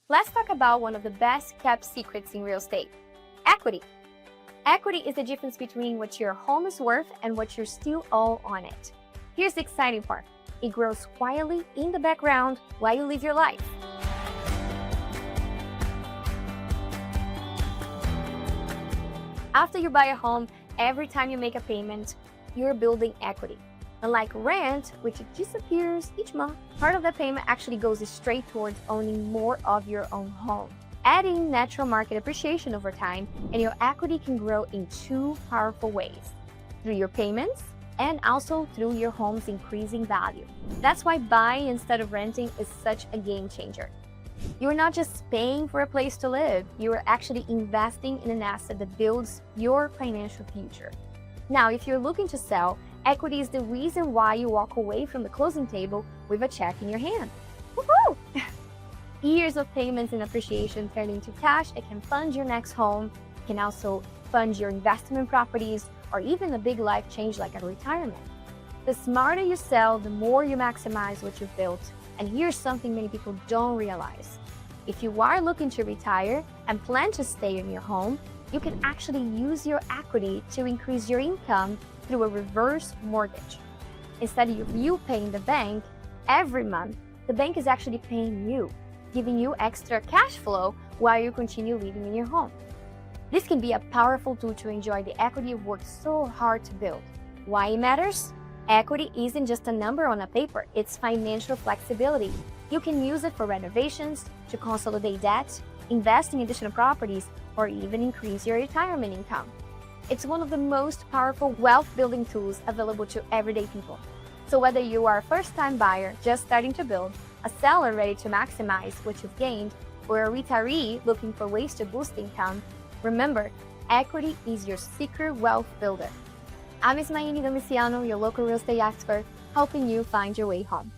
Let's talk about one of the best kept secrets in real estate: equity. Equity is the difference between what your home is worth and what you're still owe on it. Here's the exciting part: it grows quietly in the background while you live your life. After you buy a home, every time you make a payment, you're building equity. Unlike rent, which disappears each month, part of the payment actually goes straight towards owning more of your own home, adding natural market appreciation over time, and your equity can grow in two powerful ways: through your payments and also through your home's increasing value. That's why buying instead of renting is such a game changer. You're not just paying for a place to live, you are actually investing in an asset that builds your financial future. Now, if you're looking to sell, equity is the reason why you walk away from the closing table with a check in your hand. Woohoo! Years of payments and appreciation turn into cash. It can fund your next home, it can also fund your investment properties, or even a big life change like a retirement. The smarter you sell, the more you maximize what you've built. And here's something many people don't realize: if you are looking to retire and plan to stay in your home, you can actually use your equity to increase your income through a reverse mortgage. Instead of you paying the bank every month, the bank is actually paying you, giving you extra cash flow while you continue living in your home. This can be a powerful tool to enjoy the equity you've worked so hard to build. Why it matters? Equity isn't just a number on a paper, it's financial flexibility. You can use it for renovations, to consolidate debt, invest in additional properties, or even increase your retirement income. It's one of the most powerful wealth-building tools available to everyday people. So whether you are a first-time buyer just starting to build, a seller ready to maximize what you've gained, or a retiree looking for ways to boost income, remember, equity is your secret wealth builder. I'm Ysmaine, your local real estate expert, helping you find your way home.